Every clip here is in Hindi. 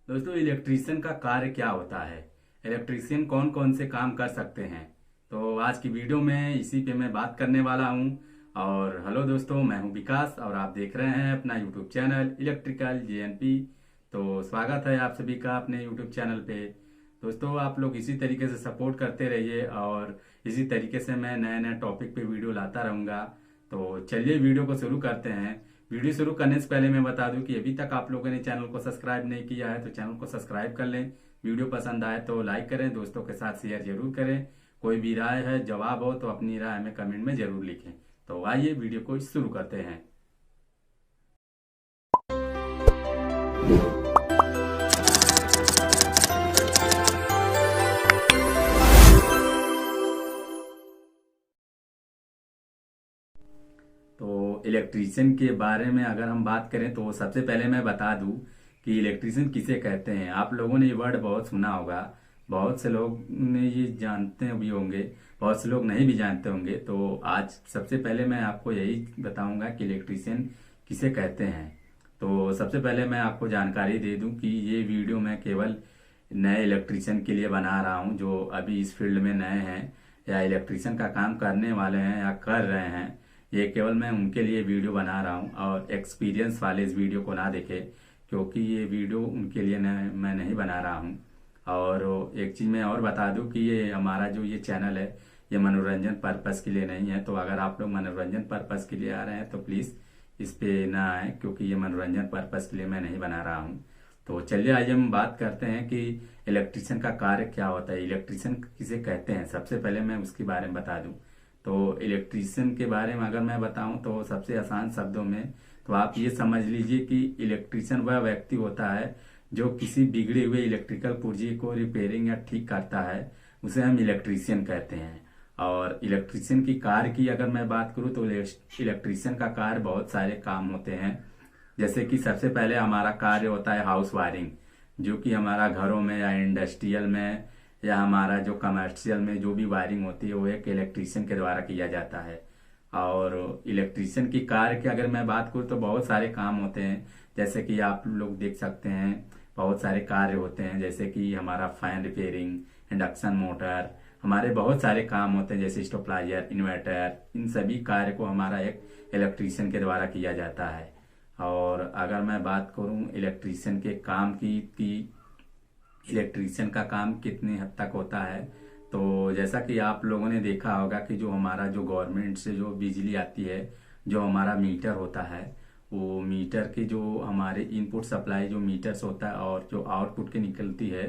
दोस्तों, इलेक्ट्रीशियन का कार्य क्या होता है? इलेक्ट्रीशियन कौन कौन से काम कर सकते हैं? तो आज की वीडियो में इसी पे मैं बात करने वाला हूं। और हेलो दोस्तों, मैं हूं विकास और आप देख रहे हैं अपना यूट्यूब चैनल इलेक्ट्रिकल जेएनपी। तो स्वागत है आप सभी का अपने यूट्यूब चैनल पे। दोस्तों, आप लोग इसी तरीके से सपोर्ट करते रहिए और इसी तरीके से मैं नए नए टॉपिक पे वीडियो लाता रहूंगा। तो चलिए वीडियो को शुरू करते हैं। वीडियो शुरू करने से पहले मैं बता दूं कि अभी तक आप लोगों ने चैनल को सब्सक्राइब नहीं किया है तो चैनल को सब्सक्राइब कर लें। वीडियो पसंद आए तो लाइक करें, दोस्तों के साथ शेयर जरूर करें। कोई भी राय है, जवाब हो तो अपनी राय हमें कमेंट में जरूर लिखें। तो आइए वीडियो को शुरू करते हैं। तो इलेक्ट्रीशियन के बारे में अगर हम बात करें तो सबसे पहले मैं बता दूं कि इलेक्ट्रीशियन किसे कहते हैं। आप लोगों ने ये वर्ड बहुत सुना होगा, बहुत से लोग ने ये जानते भी होंगे, बहुत से लोग नहीं भी जानते होंगे। तो आज सबसे पहले मैं आपको यही बताऊंगा कि इलेक्ट्रीशियन किसे कहते हैं। तो सबसे पहले मैं आपको जानकारी दे दूं कि ये वीडियो मैं केवल नए इलेक्ट्रीशियन के लिए बना रहा हूं जो अभी इस फील्ड में नए हैं या इलेक्ट्रीशियन का काम करने वाले हैं या कर रहे हैं। ये केवल मैं उनके लिए वीडियो बना रहा हूँ और एक्सपीरियंस वाले इस वीडियो को ना देखें, क्योंकि ये वीडियो उनके लिए मैं नहीं बना रहा हूँ। और एक चीज़ मैं और बता दूं कि ये हमारा जो ये चैनल है ये मनोरंजन पर्पस के लिए नहीं है। तो अगर आप लोग मनोरंजन पर्पस के लिए आ रहे हैं तो प्लीज़ इस पे ना आए, क्योंकि ये मनोरंजन पर्पस के लिए मैं नहीं बना रहा हूँ। तो चलिए आज हम बात करते हैं कि इलेक्ट्रिशियन का कार्य क्या होता है, इलेक्ट्रिशियन किसे कहते हैं। सबसे पहले मैं उसके बारे में बता दूं। तो इलेक्ट्रिशियन के बारे में अगर मैं बताऊं तो सबसे आसान शब्दों में तो आप ये समझ लीजिए कि इलेक्ट्रिशियन वह व्यक्ति होता है जो किसी बिगड़े हुए इलेक्ट्रिकल पुर्जे को रिपेयरिंग या ठीक करता है, उसे हम इलेक्ट्रिशियन कहते हैं। और इलेक्ट्रिशियन की कार्य की अगर मैं बात करूं तो इलेक्ट्रिशियन का कार्य बहुत सारे काम होते हैं। जैसे कि सबसे पहले हमारा कार्य होता है हाउस वायरिंग, जो कि हमारा घरों में या इंडस्ट्रियल में या हमारा जो कमर्शियल में जो भी वायरिंग होती है वो एक इलेक्ट्रीशियन के द्वारा किया जाता है। और इलेक्ट्रीशियन की कार्य की अगर मैं बात करूँ तो बहुत सारे काम होते हैं। जैसे कि आप लोग देख सकते हैं बहुत सारे कार्य होते हैं, जैसे कि हमारा फैन रिपेयरिंग, इंडक्शन मोटर, हमारे बहुत सारे काम होते हैं जैसे स्टेबलाइजर, इन्वर्टर। इन सभी कार्य को हमारा एक इलेक्ट्रीशियन के द्वारा किया जाता है। और अगर मैं बात करूं इलेक्ट्रीशियन के काम की कि इलेक्ट्रीशियन का काम कितने हद तक होता है, तो जैसा कि आप लोगों ने देखा होगा कि जो हमारा जो गवर्नमेंट से जो बिजली आती है, जो हमारा मीटर होता है, वो मीटर के जो हमारे इनपुट सप्लाई जो मीटर से होता है और जो आउटपुट के निकलती है,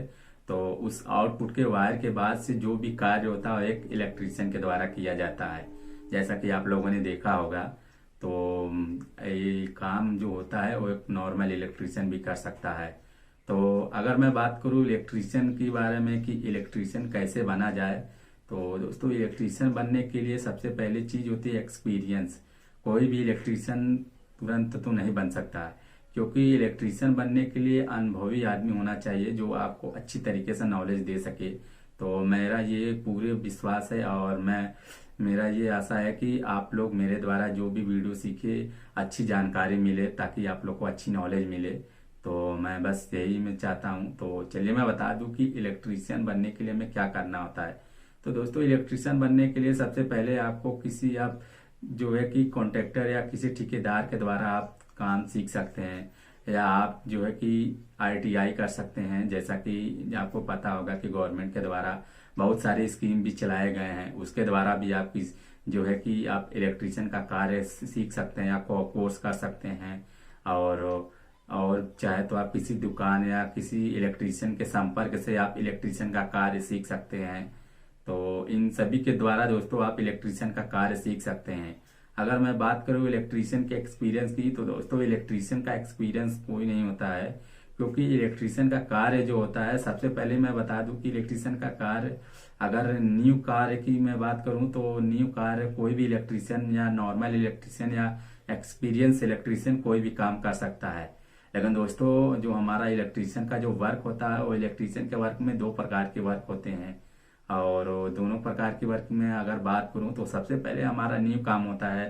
तो उस आउटपुट के वायर के बाद से जो भी कार्य होता है वो एक इलेक्ट्रीशियन के द्वारा किया जाता है, जैसा कि आप लोगों ने देखा होगा। तो ये काम जो होता है वो एक नॉर्मल इलेक्ट्रीशियन भी कर सकता है। तो अगर मैं बात करूँ इलेक्ट्रीशियन के बारे में कि इलेक्ट्रीशियन कैसे बना जाए, तो दोस्तों इलेक्ट्रीशियन बनने के लिए सबसे पहली चीज होती है एक्सपीरियंस। कोई भी इलेक्ट्रीशियन तुरंत तो नहीं बन सकता है, क्योंकि इलेक्ट्रीशियन बनने के लिए अनुभवी आदमी होना चाहिए जो आपको अच्छी तरीके से नॉलेज दे सके। तो मेरा ये पूरे विश्वास है और मेरा ये आशा है कि आप लोग मेरे द्वारा जो भी वीडियो सीखे अच्छी जानकारी मिले, ताकि आप लोग को अच्छी नॉलेज मिले। तो मैं बस यही मैं चाहता हूँ। तो चलिए मैं बता दूं कि इलेक्ट्रीशियन बनने के लिए हमें क्या करना होता है। तो दोस्तों इलेक्ट्रीशियन बनने के लिए सबसे पहले आपको किसी आप जो है कि कॉन्ट्रैक्टर या किसी ठेकेदार के द्वारा आप काम सीख सकते हैं, या आप जो है कि आईटीआई कर सकते हैं। जैसा कि आपको पता होगा कि गवर्नमेंट के द्वारा बहुत सारे स्कीम भी चलाए गए हैं, उसके द्वारा भी आप इस जो है कि आप इलेक्ट्रीशियन का कार्य सीख सकते हैं या कोर्स कर सकते हैं। और चाहे तो आप किसी दुकान या किसी इलेक्ट्रीशियन के संपर्क से आप इलेक्ट्रीशियन का कार्य सीख सकते हैं। तो इन सभी के द्वारा दोस्तों आप इलेक्ट्रीशियन का कार्य सीख सकते हैं। अगर मैं बात करूं इलेक्ट्रीशियन के एक्सपीरियंस की, तो दोस्तों इलेक्ट्रीशियन का एक्सपीरियंस कोई नहीं होता है, क्योंकि इलेक्ट्रीशियन का कार्य जो होता है, सबसे पहले मैं बता दूं कि इलेक्ट्रीशियन का कार्य अगर न्यू कार्य की मैं बात करूं तो न्यू कार्य कोई भी इलेक्ट्रीशियन या नॉर्मल इलेक्ट्रीशियन या एक्सपीरियंस इलेक्ट्रीशियन कोई भी काम कर सकता है। लेकिन दोस्तों जो हमारा इलेक्ट्रीशियन का जो वर्क होता है वो इलेक्ट्रीशियन के वर्क में दो प्रकार के वर्क होते हैं। और दोनों प्रकार के वर्क में अगर बात करूं तो सबसे पहले हमारा न्यू काम होता है।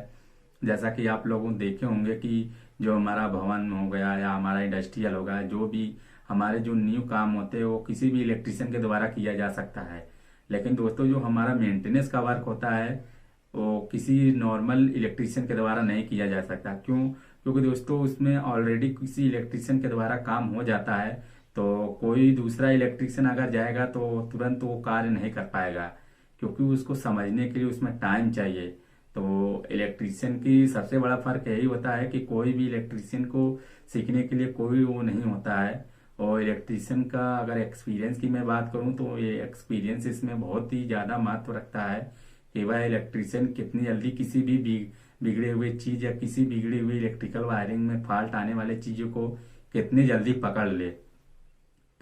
जैसा कि आप लोगों देखे होंगे कि जो हमारा भवन हो गया या हमारा इंडस्ट्रियल होगा, जो भी हमारे जो न्यू काम होते हैं वो किसी भी इलेक्ट्रिशियन के द्वारा किया जा सकता है। लेकिन दोस्तों जो हमारा मेंटेनेंस का वर्क होता है वो किसी नॉर्मल इलेक्ट्रिशियन के द्वारा नहीं किया जा सकता। क्यों? क्योंकि दोस्तों उसमें ऑलरेडी किसी इलेक्ट्रिशियन के द्वारा काम हो जाता है, तो कोई दूसरा इलेक्ट्रिशियन अगर जाएगा तो तुरंत वो कार्य नहीं कर पाएगा, क्योंकि उसको समझने के लिए उसमें टाइम चाहिए। तो इलेक्ट्रिशियन की सबसे बड़ा फर्क यही होता है कि कोई भी इलेक्ट्रिशियन को सीखने के लिए कोई वो नहीं होता है। और इलेक्ट्रिशियन का अगर एक्सपीरियंस की मैं बात करूं तो ये एक्सपीरियंस इसमें बहुत ही ज़्यादा महत्व रखता है कि वह इलेक्ट्रिशियन कितनी जल्दी किसी भी बिगड़े हुए चीज़ या किसी बिगड़ी हुई इलेक्ट्रिकल वायरिंग में फॉल्ट आने वाले चीज़ों को कितनी जल्दी पकड़ ले।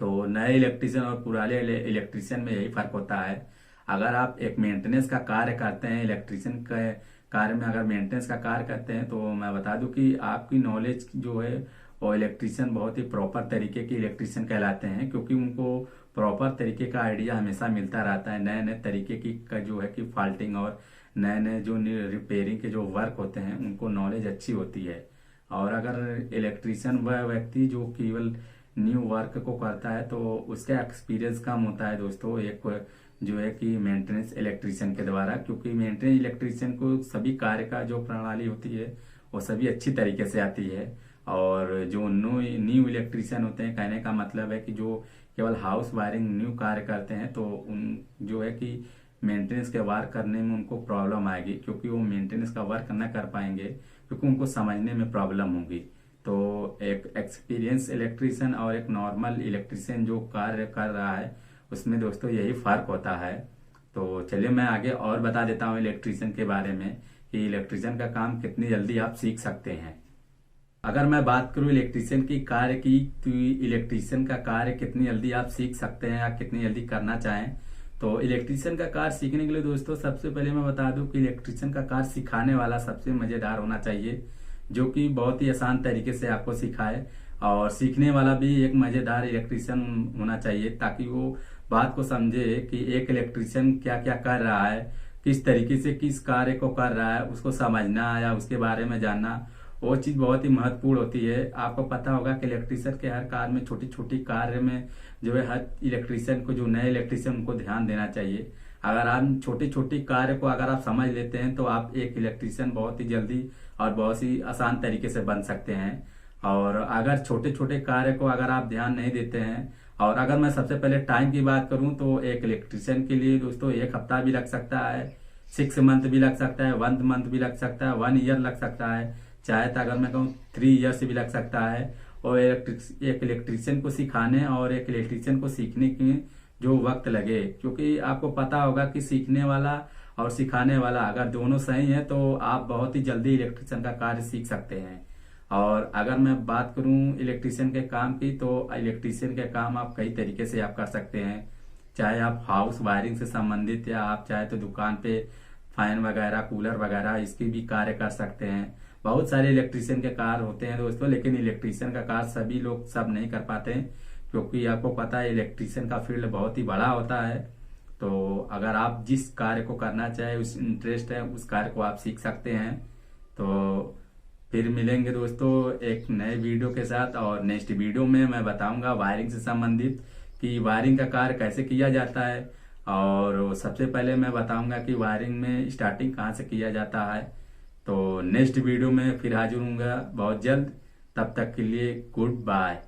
तो नए इलेक्ट्रिशियन और पुराने इलेक्ट्रिशियन में यही फर्क होता है। अगर आप एक मेंटेनेंस का कार्य करते हैं, इलेक्ट्रिशियन के कार्य में अगर मेंटेनेंस का कार्य करते हैं, तो मैं बता दूं कि आपकी नॉलेज जो है वो इलेक्ट्रिशियन बहुत ही प्रॉपर तरीके के इलेक्ट्रिशियन कहलाते हैं, क्योंकि उनको प्रॉपर तरीके का आइडिया हमेशा मिलता रहता है। नए नए तरीके की का जो है कि फॉल्टिंग और नए नए जो रिपेयरिंग के जो वर्क होते हैं उनको नॉलेज अच्छी होती है। और अगर इलेक्ट्रिशियन वह व्यक्ति जो केवल न्यू वर्क को करता है तो उसका एक्सपीरियंस कम होता है दोस्तों, एक जो है कि मेंटेनेंस इलेक्ट्रिशियन के द्वारा। क्योंकि मेंटेनेंस इलेक्ट्रिशियन को सभी कार्य का जो प्रणाली होती है वो सभी अच्छी तरीके से आती है। और जो न्यू इलेक्ट्रिशियन होते हैं, कहने का मतलब है कि जो केवल हाउस वायरिंग न्यू कार्य करते हैं, तो उन जो है कि मेंटेनेंस के वर्क करने में उनको प्रॉब्लम आएगी, क्योंकि वो मेंटेनेंस का वर्क न कर पाएंगे, क्योंकि उनको समझने में प्रॉब्लम होगी। तो एक एक्सपीरियंस इलेक्ट्रिशियन और एक नॉर्मल इलेक्ट्रिशियन जो कार्य कर रहा है उसमें दोस्तों यही फर्क होता है। तो चलिए मैं आगे और बता देता हूँ इलेक्ट्रिशियन के बारे में कि इलेक्ट्रिशियन का काम कितनी जल्दी आप सीख सकते हैं। अगर मैं बात करूं इलेक्ट्रिशियन की कार्य की, तो इलेक्ट्रिशियन का कार्य कितनी जल्दी आप सीख सकते हैं या कितनी जल्दी करना चाहें, तो इलेक्ट्रिशियन का कार्य सीखने के लिए दोस्तों सबसे पहले मैं बता दूं कि इलेक्ट्रिशियन का कार्य सिखाने वाला सबसे मजेदार होना चाहिए, जो कि बहुत ही आसान तरीके से आपको सिखाए। और सीखने वाला भी एक मजेदार इलेक्ट्रिशियन होना चाहिए, ताकि वो बात को समझे कि एक इलेक्ट्रिशियन क्या क्या कर रहा है, किस तरीके से किस कार्य को कर रहा है, उसको समझना या उसके बारे में जानना वो चीज बहुत ही महत्वपूर्ण होती है। आपको पता होगा कि इलेक्ट्रिशियन के हर कार्य में, छोटी छोटी कार्य में जो है हर इलेक्ट्रिशियन को, जो नए इलेक्ट्रिशियन उनको ध्यान देना चाहिए। अगर आप छोटी छोटी कार्य को अगर आप समझ लेते हैं तो आप एक इलेक्ट्रिशियन बहुत ही जल्दी और बहुत ही आसान तरीके से बन सकते हैं। और अगर छोटे छोटे कार्य को अगर आप ध्यान नहीं देते हैं, और अगर मैं सबसे पहले टाइम की बात करूं तो एक इलेक्ट्रिशियन के लिए दोस्तों 1 हफ्ता भी लग सकता है, 6 मंथ भी लग सकता है, 1 मंथ भी लग सकता है, 1 ईयर लग सकता है, चाहे तो अगर मैं कहूँ 3 ईयर्स भी लग सकता है। और एक इलेक्ट्रिशियन को सिखाने और एक इलेक्ट्रिशियन को सीखने की जो वक्त लगे, क्योंकि आपको पता होगा कि सीखने वाला और सिखाने वाला अगर दोनों सही है तो आप बहुत ही जल्दी इलेक्ट्रिशियन का कार्य सीख सकते हैं। और अगर मैं बात करूं इलेक्ट्रिशियन के काम की, तो इलेक्ट्रिशियन के काम आप कई तरीके से आप कर सकते हैं, चाहे आप हाउस वायरिंग से संबंधित या आप चाहे तो दुकान पे फैन वगैरह, कूलर वगैरह इसकी भी कार्य कर सकते हैं। बहुत सारे इलेक्ट्रिशियन के कार्य होते हैं दोस्तों, लेकिन इलेक्ट्रिशियन का कार्य सभी लोग सब नहीं कर पाते हैं, क्योंकि आपको पता है इलेक्ट्रिशियन का फील्ड बहुत ही बड़ा होता है। तो अगर आप जिस कार्य को करना चाहे, उस इंटरेस्ट है, उस कार्य को आप सीख सकते हैं। तो फिर मिलेंगे दोस्तों एक नए वीडियो के साथ, और नेक्स्ट वीडियो में मैं बताऊंगा वायरिंग से संबंधित कि वायरिंग का कार्य कैसे किया जाता है। और सबसे पहले मैं बताऊंगा कि वायरिंग में स्टार्टिंग कहाँ से किया जाता है। तो नेक्स्ट वीडियो में फिर हाजिर होऊंगा बहुत जल्द, तब तक के लिए गुड बाय।